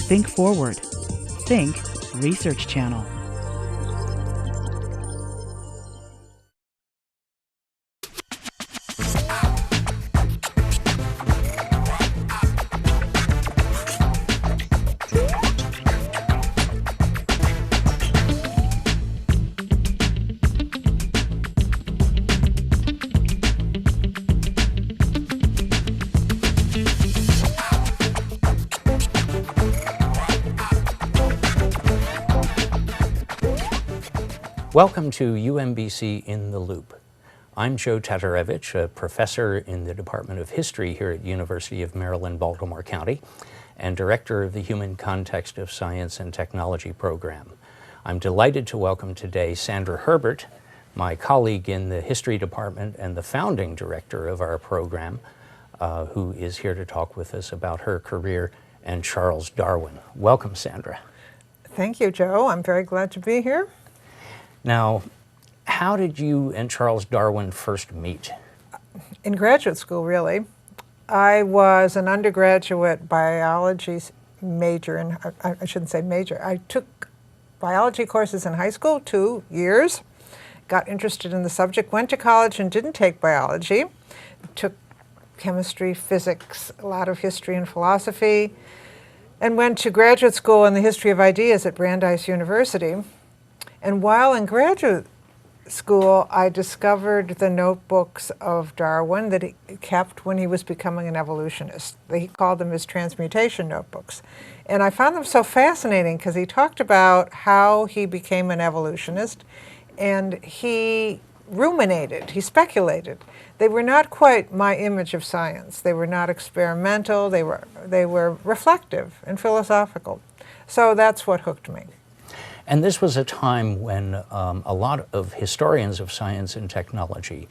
Think Forward. Think Research Channel. Welcome to UMBC In the Loop. I'm Joe Tatarewicz, a professor in the Department of History here at University of Maryland, Baltimore County, and director of the Human Context of Science and Technology program. I'm delighted to welcome today Sandra Herbert, my colleague in the History Department and the founding director of our program, who is here to talk with us about her career and Charles Darwin. Welcome, Sandra. Thank you, Joe. I'm very glad to be here. Now, how did you and Charles Darwin first meet? In graduate school, really. I was an undergraduate biology major, and I shouldn't say major. I took biology courses in high school, 2 years, got interested in the subject, went to college and didn't take biology, took chemistry, physics, a lot of history and philosophy, and went to graduate school in the history of ideas at Brandeis University. And while in graduate school, I discovered the notebooks of Darwin that he kept when he was becoming an evolutionist. He called them his transmutation notebooks. And I found them so fascinating because he talked about how he became an evolutionist, and he ruminated, he speculated. They were not quite my image of science. They were not experimental, they were reflective and philosophical. So that's what hooked me. And this was a time when a lot of historians of science and technology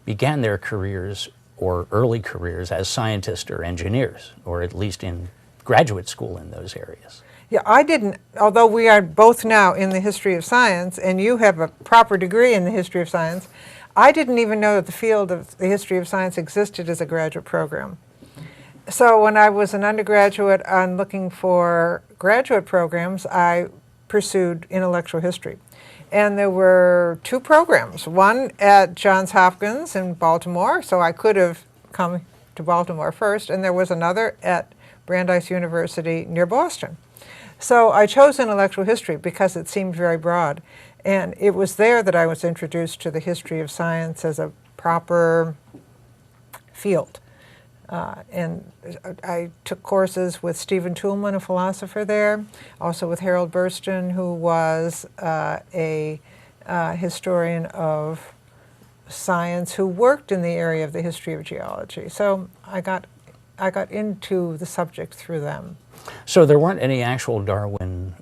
began their careers or early careers as scientists or engineers, or at least in graduate school in those areas. Yeah, I didn't, although we are both now in the history of science, and you have a proper degree in the history of science, I didn't even know that the field of the history of science existed as a graduate program. So when I was an undergraduate and looking for graduate programs, I pursued intellectual history. And there were 2 programs, one at Johns Hopkins in Baltimore, so I could have come to Baltimore first, and there was another at Brandeis University near Boston. So I chose intellectual history because it seemed very broad, and it was there that I was introduced to the history of science as a proper field. And I took courses with Stephen Toulmin, a philosopher there, also with Harold Burston, who was a historian of science who worked in the area of the history of geology. So I got into the subject through them. So there weren't any actual Darwin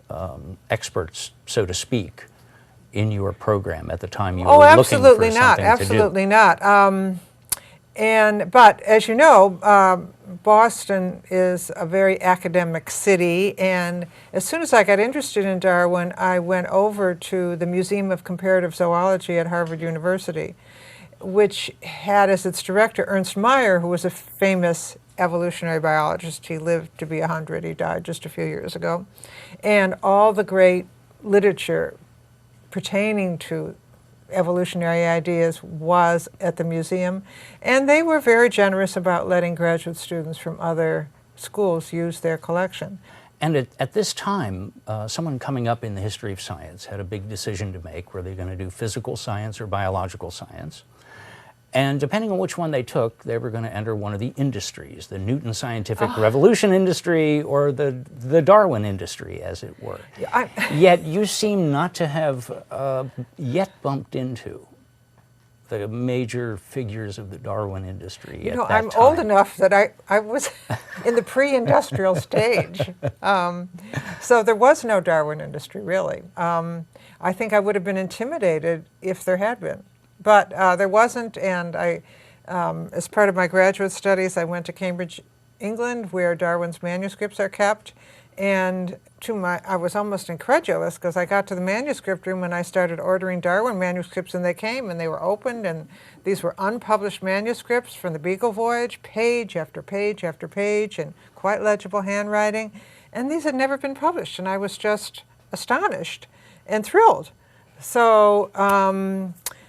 experts, so to speak, in your program at the time you were looking for something to do? Absolutely not. But as you know, Boston is a very academic city, and as soon as I got interested in Darwin, I went over to the Museum of Comparative Zoology at Harvard University, which had as its director Ernst Mayr, who was a famous evolutionary biologist. He lived to be 100, he died just a few years ago. And all the great literature pertaining to evolutionary ideas was at the museum, and they were very generous about letting graduate students from other schools use their collection. And at this time, someone coming up in the history of science had a big decision to make. Were they going to do physical science or biological science? And depending on which one they took, they were going to enter one of the industries, the Newton scientific revolution industry or the Darwin industry, as it were. Yet you seem not to have yet bumped into the major figures of the Darwin industry at that time. I'm old enough that I was in the pre-industrial stage. So there was no Darwin industry, really. I think I would have been intimidated if there had been. But there wasn't, and as part of my graduate studies, I went to Cambridge, England, where Darwin's manuscripts are kept, and I was almost incredulous because I got to the manuscript room and I started ordering Darwin manuscripts, and they came and they were opened, and these were unpublished manuscripts from the Beagle Voyage, page after page after page, and quite legible handwriting. And these had never been published, and I was just astonished and thrilled. So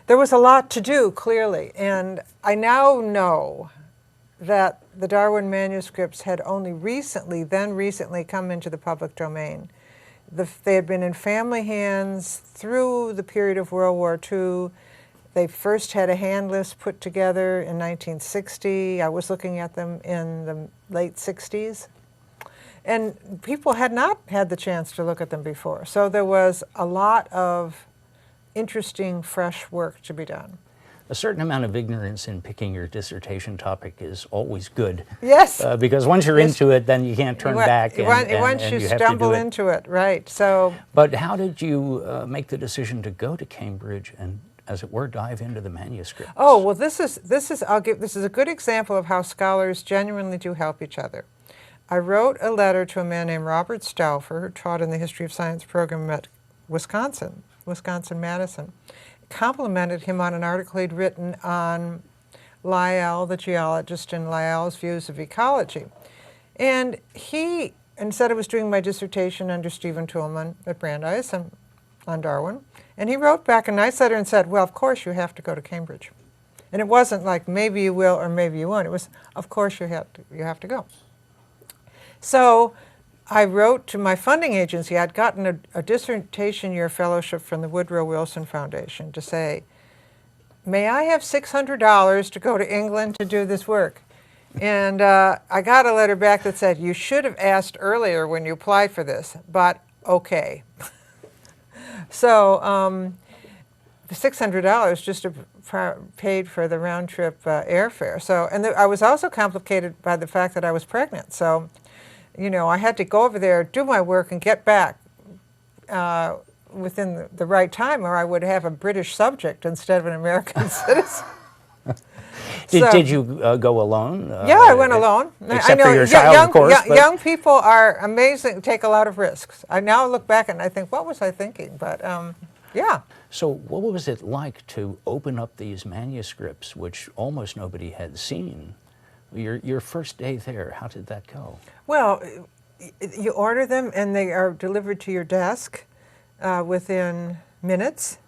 there was a lot to do, clearly, and I now know that the Darwin manuscripts had only recently come into the public domain. They had been in family hands through the period of World War II. They first had a hand list put together in 1960. I was looking at them in the late 60s. And people had not had the chance to look at them before. So there was a lot of interesting, fresh work to be done. A certain amount of ignorance in picking your dissertation topic is always good. Yes. Because once you're into it, then you can't turn back. Once you stumble into it, right. So. But how did you make the decision to go to Cambridge and, as it were, dive into the manuscripts? Oh, well, this is a good example of how scholars genuinely do help each other. I wrote a letter to a man named Robert Stauffer, who taught in the History of Science program at Wisconsin-Madison. Complimented him on an article he'd written on Lyell, the geologist, and Lyell's views of ecology. And he, instead of was doing my dissertation under Stephen Toulmin at Brandeis on Darwin, and he wrote back a nice letter and said, well, of course you have to go to Cambridge. And it wasn't like maybe you will or maybe you won't. It was, of course you have to go. So I wrote to my funding agency. I'd gotten a dissertation year fellowship from the Woodrow Wilson Foundation to say, may I have $600 to go to England to do this work? And I got a letter back that said, you should have asked earlier when you applied for this, but okay. So the $600 just paid for the round-trip airfare. So, and I was also complicated by the fact that I was pregnant. So, you know, I had to go over there, do my work, and get back within the right time, or I would have a British subject instead of an American citizen. Did you go alone? Yeah, I went alone. Except I know for your child, of course. Young people are amazing, take a lot of risks. I now look back and I think, what was I thinking? But yeah. So what was it like to open up these manuscripts, which almost nobody had seen? Your first day there, how did that go? Well, you order them and they are delivered to your desk within minutes.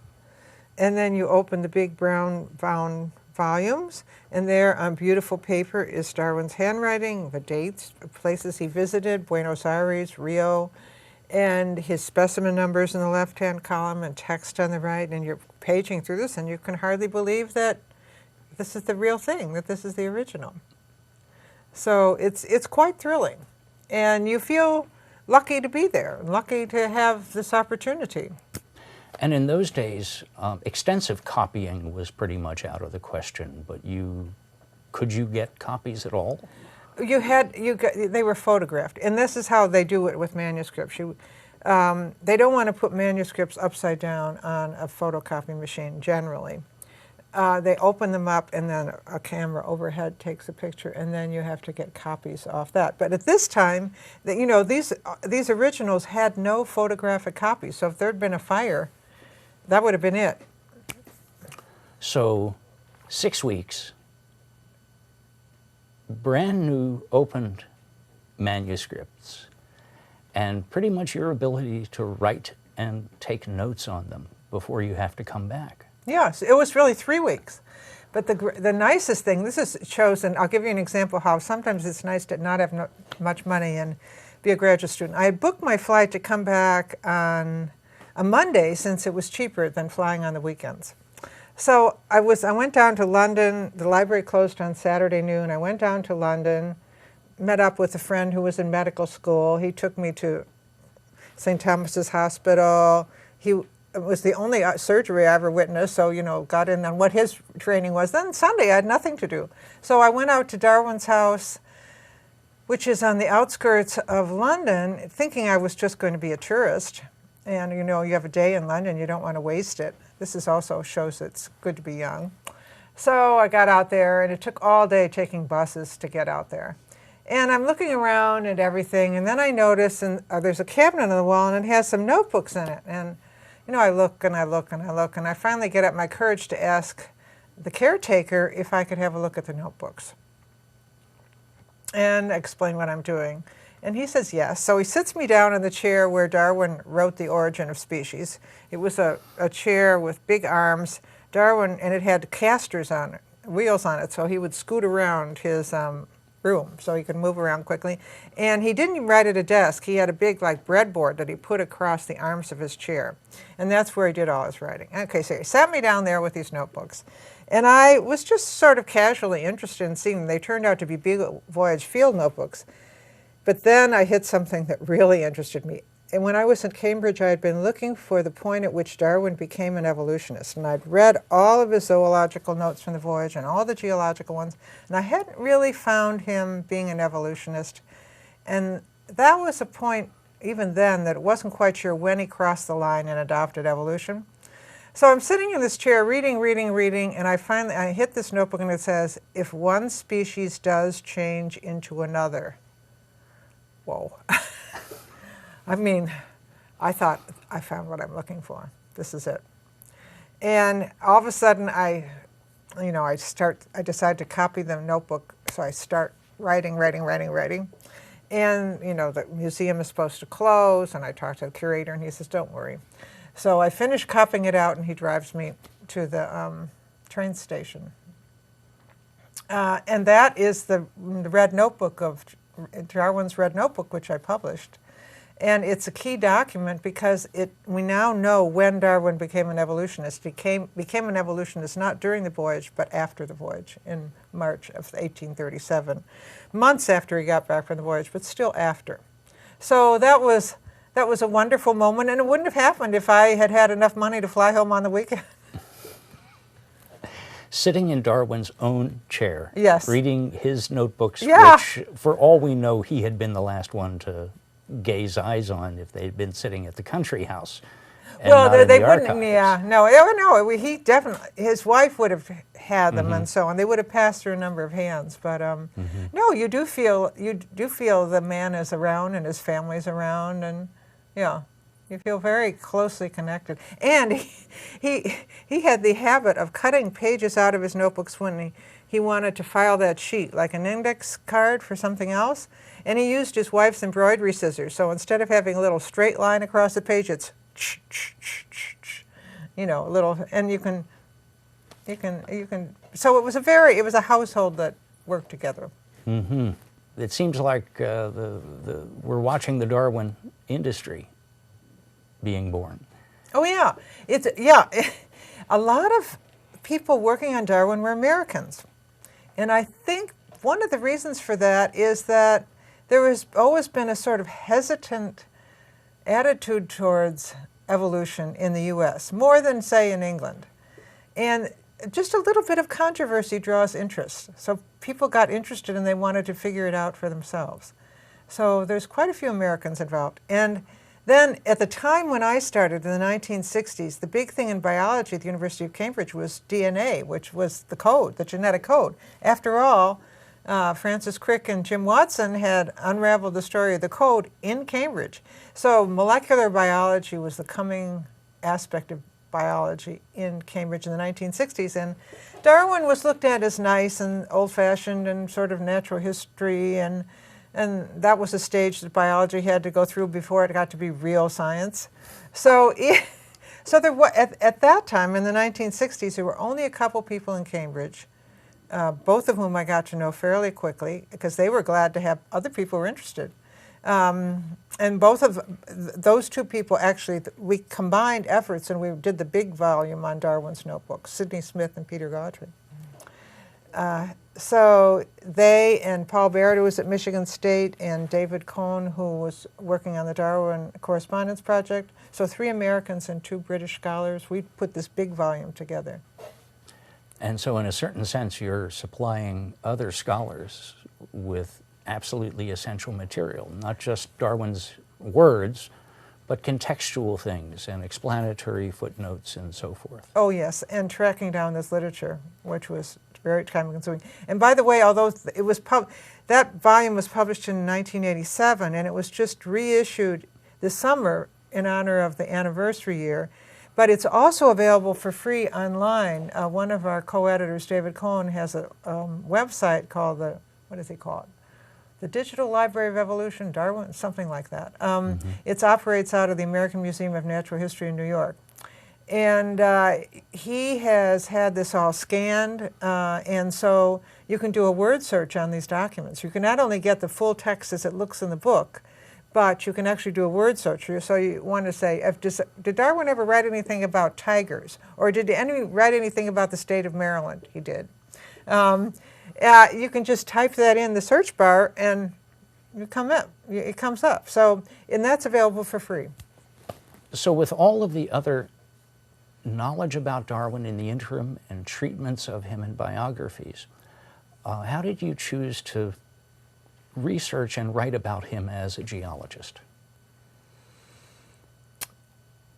And then you open the big brown bound volumes, and there on beautiful paper is Darwin's handwriting, the dates, places he visited, Buenos Aires, Rio, and his specimen numbers in the left-hand column and text on the right, and you're paging through this and you can hardly believe that this is the real thing, that this is the original. So it's quite thrilling, and you feel lucky to be there, lucky to have this opportunity. And in those days, extensive copying was pretty much out of the question, but could you get copies at all? They were photographed, and this is how they do it with manuscripts. They don't want to put manuscripts upside down on a photocopy machine, generally. They open them up, and then a camera overhead takes a picture, and then you have to get copies off that. But at this time, you know, these originals had no photographic copies, so if there had been a fire, that would have been it. So 6 weeks, brand new opened manuscripts, and pretty much your ability to write and take notes on them before you have to come back. Yes, it was really 3 weeks. But the nicest thing, shows, and I'll give you an example how sometimes it's nice to not have much money and be a graduate student. I had booked my flight to come back on a Monday since it was cheaper than flying on the weekends. So I went down to London. The library closed on Saturday noon. I went down to London, met up with a friend who was in medical school. He took me to St. Thomas's Hospital. It was the only surgery I ever witnessed, so, you know, got in on what his training was. Then Sunday I had nothing to do. So I went out to Darwin's house, which is on the outskirts of London, thinking I was just going to be a tourist. And, you know, you have a day in London, you don't want to waste it. This also shows it's good to be young. So I got out there, and it took all day taking buses to get out there. And I'm looking around at everything, and then I notice there's a cabinet on the wall, and it has some notebooks in it. And you know, I look and I look and I look, and I finally get up my courage to ask the caretaker if I could have a look at the notebooks and explain what I'm doing. And he says yes. So he sits me down in the chair where Darwin wrote The Origin of Species. It was a chair with big arms. Darwin, and it had casters on it, wheels on it, so he would scoot around his room so he could move around quickly. And he didn't even write at a desk. He had a big like breadboard that he put across the arms of his chair. And that's where he did all his writing. Okay, so he sat me down there with these notebooks. And I was just sort of casually interested in seeing them. They turned out to be Beagle Voyage field notebooks. But then I hit something that really interested me. And when I was in Cambridge, I had been looking for the point at which Darwin became an evolutionist. And I'd read all of his zoological notes from the voyage and all the geological ones. And I hadn't really found him being an evolutionist. And that was a point, even then, that it wasn't quite sure when he crossed the line and adopted evolution. So I'm sitting in this chair reading, and I hit this notebook and it says, if one species does change into another. Whoa. I mean, I thought, I found what I'm looking for. This is it. And all of a sudden, I decide to copy the notebook, so I start writing. And, the museum is supposed to close, and I talk to the curator, and he says, don't worry. So I finish copying it out, and he drives me to the train station. And that is the red notebook of Darwin's Red Notebook, which I published. And it's a key document because we now know when Darwin became an evolutionist. He became an evolutionist not during the voyage, but after the voyage in March of 1837. Months after he got back from the voyage, but still after. So that was a wonderful moment, and it wouldn't have happened if I had had enough money to fly home on the weekend. Sitting in Darwin's own chair, yes, reading his notebooks, yeah, which, for all we know, he had been the last one to gaze eyes on if they'd been sitting at the country house. Well, they wouldn't. Yeah, no. He definitely. His wife would have had them, and so on. They would have passed through a number of hands. But no, you do feel the man is around and his family's around, and yeah, you feel very closely connected. And he had the habit of cutting pages out of his notebooks when he wanted to file that sheet, like an index card for something else. And he used his wife's embroidery scissors. So instead of having a little straight line across the page, it's a little, and you can. So it was a household that worked together. Mm-hmm. It seems like we're watching the Darwin industry being born. Oh yeah, a lot of people working on Darwin were Americans, and I think one of the reasons for that is that there has always been a sort of hesitant attitude towards evolution in the U.S., more than, say, in England. And just a little bit of controversy draws interest. So people got interested and they wanted to figure it out for themselves. So there's quite a few Americans involved. And then at the time when I started in the 1960s, the big thing in biology at the University of Cambridge was DNA, which was the code, the genetic code. After all, Francis Crick and Jim Watson had unraveled the story of the code in Cambridge. So molecular biology was the coming aspect of biology in Cambridge in the 1960s. And Darwin was looked at as nice and old-fashioned and sort of natural history, and that was a stage that biology had to go through before it got to be real science. So at that time, in the 1960s, there were only a couple people in Cambridge, both of whom I got to know fairly quickly because they were glad to have other people who were interested. And both of those two people, actually, we combined efforts and we did the big volume on Darwin's notebooks, Sidney Smith and Peter Gautry. So they and Paul Barrett, who was at Michigan State, and David Cohn, who was working on the Darwin Correspondence Project. So 3 Americans and 2 British scholars, we put this big volume together. And so in a certain sense, you're supplying other scholars with absolutely essential material, not just Darwin's words, but contextual things and explanatory footnotes and so forth. Oh yes, and tracking down this literature, which was very time-consuming. And by the way, although it was that volume was published in 1987, and it was just reissued this summer in honor of the anniversary year, but it's also available for free online. One of our co-editors, David Cohn, has a website called what does he call it? the Digital Library of Evolution, Darwin, something like that. It operates out of the American Museum of Natural History in New York. And he has had this all scanned, and so you can do a word search on these documents. You can not only get the full text as it looks in the book, but you can actually do a word search. So you want to say, did Darwin ever write anything about tigers? Or did he write anything about the state of Maryland? He did. You can just type that in the search bar and it comes up. So, and that's available for free. So with all of the other knowledge about Darwin in the interim and treatments of him in biographies, how did you choose to research and write about him as a geologist?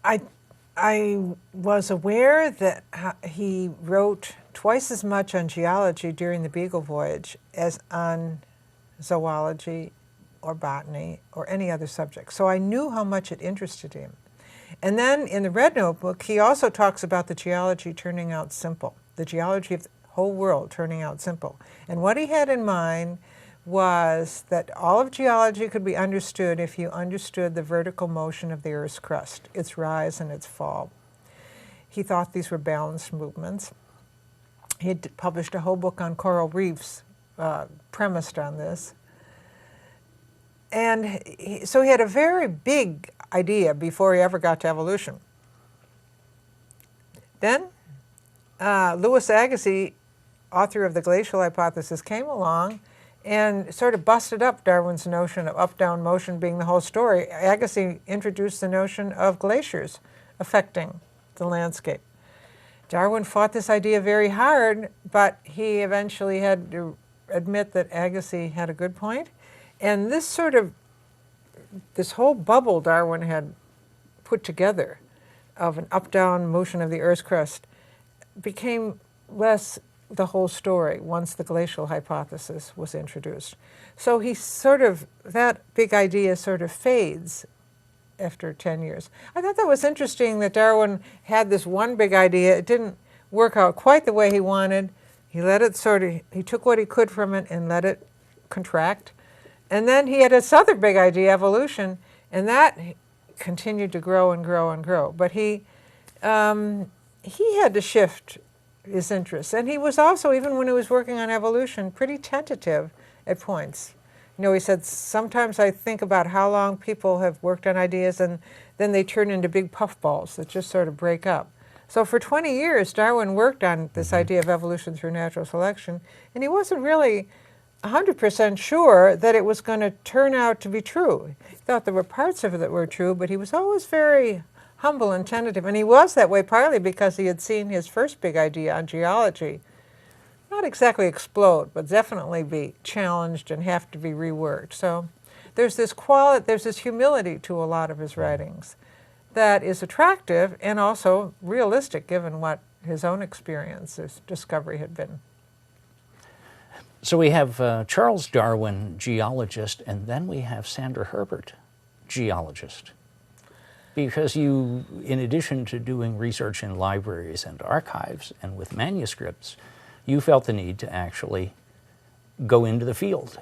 I was aware that he wrote twice as much on geology during the Beagle voyage as on zoology or botany or any other subject. So I knew how much it interested him. And then in the Red Notebook, he also talks about the geology turning out simple, the geology of the whole world turning out simple. And what he had in mind was that all of geology could be understood if you understood the vertical motion of the Earth's crust, its rise and its fall. He thought these were balanced movements. He had published a whole book on coral reefs premised on this. And so he had a very big idea before he ever got to evolution. Then Louis Agassiz, author of the glacial hypothesis, came along and sort of busted up Darwin's notion of up-down motion being the whole story. Agassiz introduced the notion of glaciers affecting the landscape. Darwin fought this idea very hard, but he eventually had to admit that Agassiz had a good point. And this whole bubble Darwin had put together of an up-down motion of the Earth's crust became less the whole story once the glacial hypothesis was introduced. So that big idea sort of fades after 10 years. I thought that was interesting that Darwin had this one big idea. It didn't work out quite the way he wanted. He let it he took what he could from it and let it contract. And then he had this other big idea, evolution, and that continued to grow and grow and grow. But he had to shift his interests. And he was also, even when he was working on evolution, pretty tentative at points. You know, he said, sometimes I think about how long people have worked on ideas and then they turn into big puffballs that just sort of break up. So for 20 years, Darwin worked on this idea of evolution through natural selection, and he wasn't really 100% sure that it was going to turn out to be true. He thought there were parts of it that were true, but he was always very humble and tentative. And he was that way partly because he had seen his first big idea on geology not exactly explode, but definitely be challenged and have to be reworked. So there's this humility to a lot of his writings that is attractive and also realistic given what his own experience, his discovery had been. So we have Charles Darwin, geologist, and then we have Sandra Herbert, geologist. Because you, in addition to doing research in libraries and archives and with manuscripts, you felt the need to actually go into the field.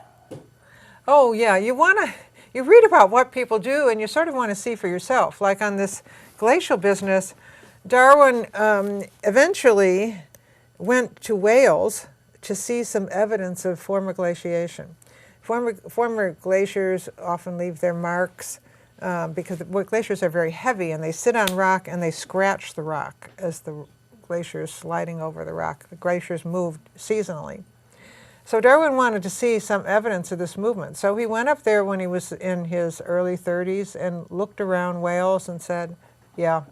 Oh yeah, you read about what people do and you sort of want to see for yourself. Like on this glacial business, Darwin eventually went to Wales to see some evidence of former glaciation. Former glaciers often leave their marks because glaciers are very heavy and they sit on rock and they scratch the rock as the glacier is sliding over the rock. The glaciers moved seasonally. So Darwin wanted to see some evidence of this movement. So he went up there when he was in his early 30s and looked around Wales and said, yeah,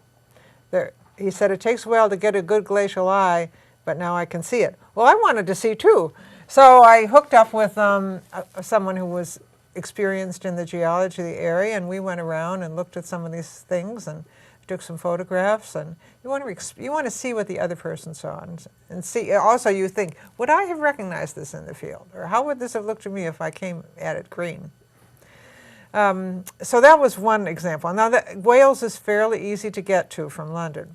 he said, it takes a while to get a good glacial eye, but now I can see it. Well, I wanted to see too. So I hooked up with someone who was experienced in the geology of the area, and we went around and looked at some of these things and took some photographs. And you want to see what the other person saw and see. Also, you think, would I have recognized this in the field, or how would this have looked to me if I came at it green? So that was one example. Now, Wales is fairly easy to get to from London.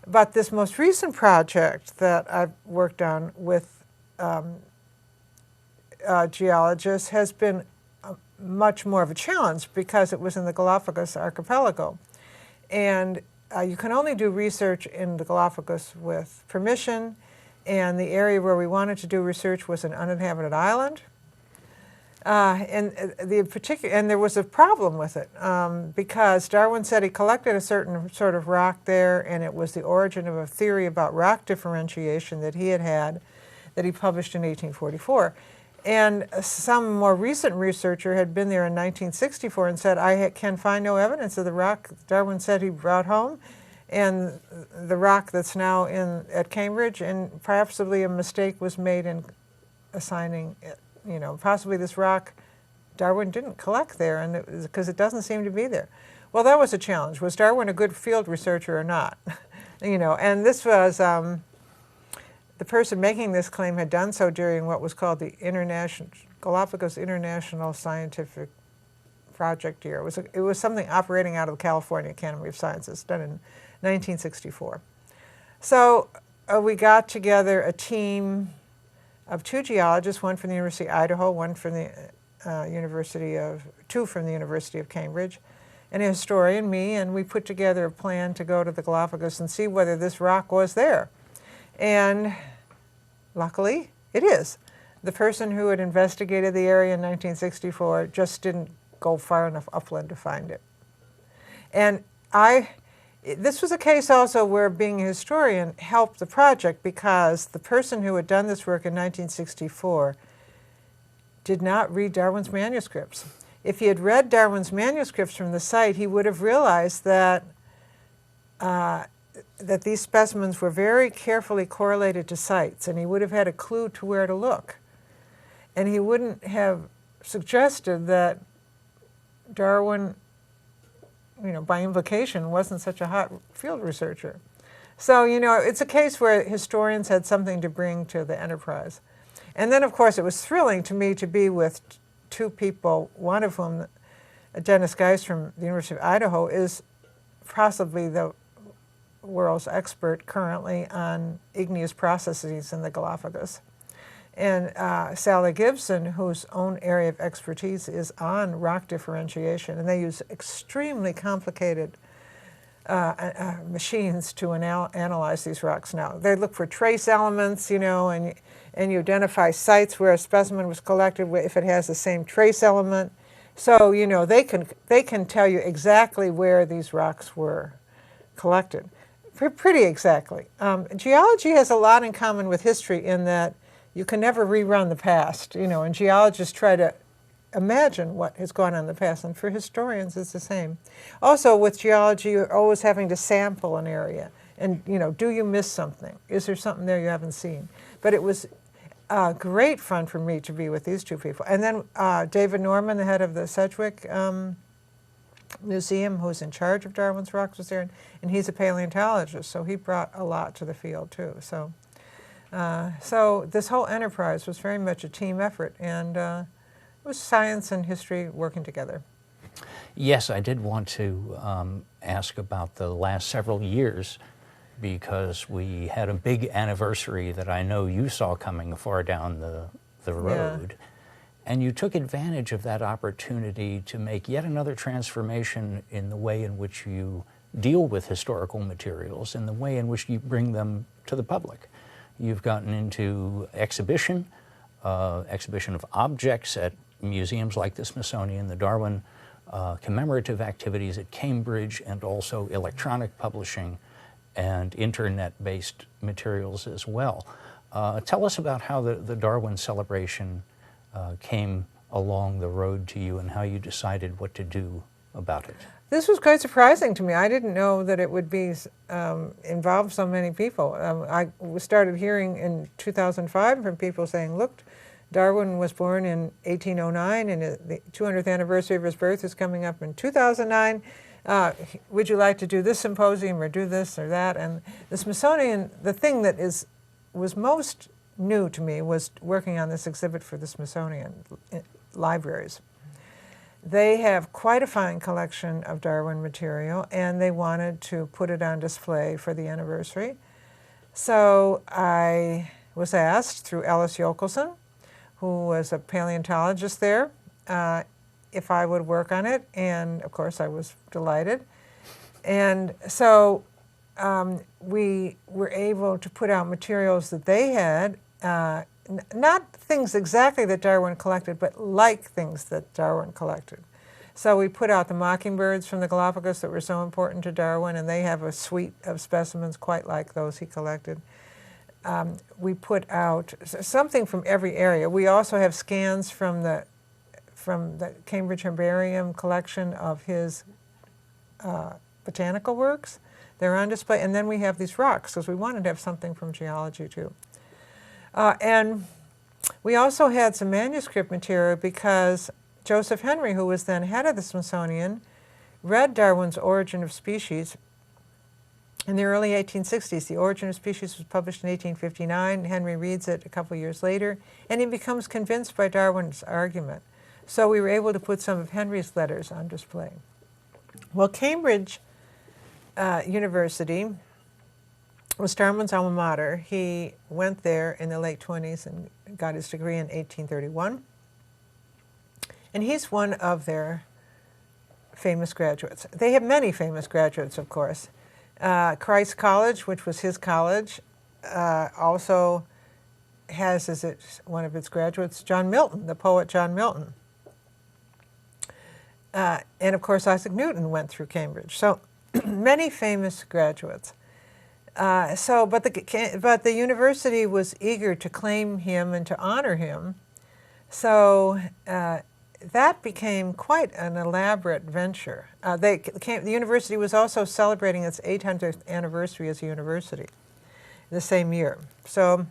But this most recent project that I've worked on with geologist has been much more of a challenge because it was in the Galapagos archipelago. And you can only do research in the Galapagos with permission, and the area where we wanted to do research was an uninhabited island. And there was a problem with it because Darwin said he collected a certain sort of rock there, and it was the origin of a theory about rock differentiation that he had that he published in 1844. And some more recent researcher had been there in 1964 and said, I can find no evidence of the rock Darwin said he brought home, and the rock that's now at Cambridge, and possibly a mistake was made in assigning it. You know, possibly this rock Darwin didn't collect there, and because it doesn't seem to be there. Well, that was a challenge. Was Darwin a good field researcher or not? You know, and this was the person making this claim had done so during what was called the Galapagos International Scientific Project year. It was something operating out of the California Academy of Sciences, done in 1964. So we got together a team of 2 geologists, one from the University of Idaho, one from the two from the University of Cambridge, and a historian, me, and we put together a plan to go to the Galapagos and see whether this rock was there. And luckily, it is. The person who had investigated the area in 1964 just didn't go far enough upland to find it. And this was a case also where being a historian helped the project, because the person who had done this work in 1964 did not read Darwin's manuscripts. If he had read Darwin's manuscripts from the site, he would have realized that that these specimens were very carefully correlated to sites, and he would have had a clue to where to look. And he wouldn't have suggested that Darwin, you know, by implication, wasn't such a hot field researcher. So, you know, it's a case where historians had something to bring to the enterprise. And then, of course, it was thrilling to me to be with 2 people, one of whom, Dennis Geist from the University of Idaho, is possibly the world's expert currently on igneous processes in the Galapagos. And Sally Gibson, whose own area of expertise is on rock differentiation, and they use extremely complicated machines to analyze these rocks now. They look for trace elements, you know, and you identify sites where a specimen was collected if it has the same trace element. So, you know, they can tell you exactly where these rocks were collected, pretty exactly. Geology has a lot in common with history in that you can never rerun the past, you know, and geologists try to imagine what has gone on in the past, and for historians it's the same. Also with geology, you're always having to sample an area, and, you know, do you miss something? Is there something there you haven't seen? But it was great fun for me to be with these 2 people. And then David Norman, the head of the Sedgwick Museum, who's in charge of Darwin's rocks, was there, and he's a paleontologist, so he brought a lot to the field too. So, so this whole enterprise was very much a team effort, and it was science and history working together. Yes, I did want to ask about the last several years, because we had a big anniversary that I know you saw coming far down the road. Yeah. And you took advantage of that opportunity to make yet another transformation in the way in which you deal with historical materials, in the way in which you bring them to the public. You've gotten into exhibition of objects at museums like the Smithsonian, the Darwin commemorative activities at Cambridge, and also electronic publishing and internet-based materials as well. Tell us about how the Darwin celebration came along the road to you, and how you decided what to do about it. This was quite surprising to me. I didn't know that it would be involve so many people. I started hearing in 2005 from people saying, look, Darwin was born in 1809, and the 200th anniversary of his birth is coming up in 2009. Would you like to do this symposium or do this or that? And the Smithsonian, the thing that was most new to me was working on this exhibit for the Smithsonian libraries. They have quite a fine collection of Darwin material, and they wanted to put it on display for the anniversary. So I was asked through Alice Jokelson, who was a paleontologist there, if I would work on it, and of course I was delighted. And so we were able to put out materials that they had, not things exactly that Darwin collected, but like things that Darwin collected. So we put out the mockingbirds from the Galapagos that were so important to Darwin, and they have a suite of specimens quite like those he collected. We put out something from every area. We also have scans from the Cambridge Herbarium collection of his botanical works. They're on display. And then we have these rocks, because we wanted to have something from geology too. And we also had some manuscript material because Joseph Henry, who was then head of the Smithsonian, read Darwin's Origin of Species in the early 1860s. The Origin of Species was published in 1859. Henry reads it a couple years later, and he becomes convinced by Darwin's argument. So we were able to put some of Henry's letters on display. Well, Cambridge University was Darwin's alma mater. He went there in the late 20s and got his degree in 1831. And he's one of their famous graduates. They have many famous graduates, of course. Christ College, which was his college, also has as one of its graduates John Milton, the poet John Milton. And of course Isaac Newton went through Cambridge. So many famous graduates. But the university was eager to claim him and to honor him. So that became quite an elaborate venture. The university was also celebrating its 800th anniversary as a university the same year. So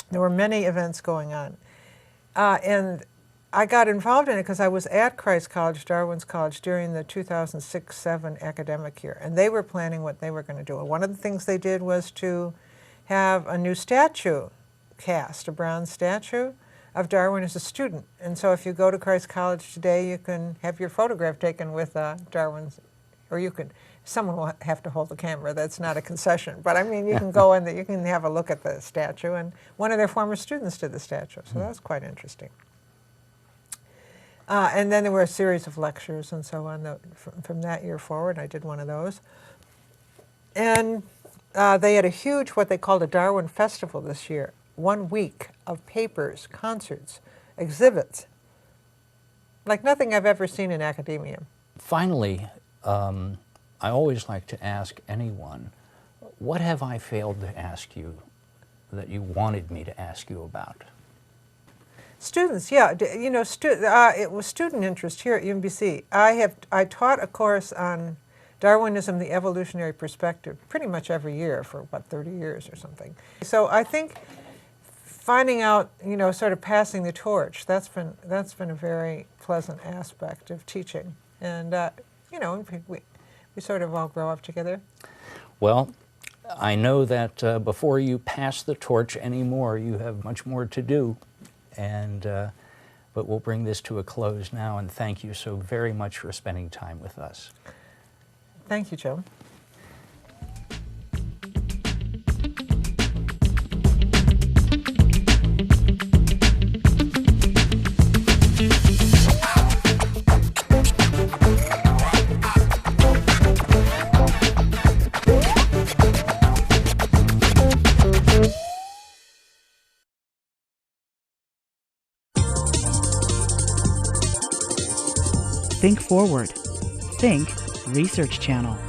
there were many events going on. And I got involved in it because I was at Christ College, Darwin's college, during the 2006-07 academic year. And they were planning what they were going to do. And one of the things they did was to have a new statue cast, a bronze statue of Darwin as a student. And so if you go to Christ College today, you can have your photograph taken with Darwin's, or you could, someone will have to hold the camera. That's not a concession. But I mean, you can go in there, you can have a look at the statue. And one of their former students did the statue. So that was quite interesting. And then there were a series of lectures and so on from that year forward. I did one of those. And they had a huge, what they called a Darwin Festival this year. 1 week of papers, concerts, exhibits, like nothing I've ever seen in academia. Finally, I always like to ask anyone, what have I failed to ask you that you wanted me to ask you about? Students, yeah, you know, it was student interest here at UMBC. I taught a course on Darwinism, the evolutionary perspective, pretty much every year for about 30 years or something. So I think finding out, you know, sort of passing the torch, that's been a very pleasant aspect of teaching. And, you know, we sort of all grow up together. Well, I know that before you pass the torch anymore, you have much more to do. And, but we'll bring this to a close now, and thank you so very much for spending time with us. Thank you, Joe. Think Forward. Think Research Channel.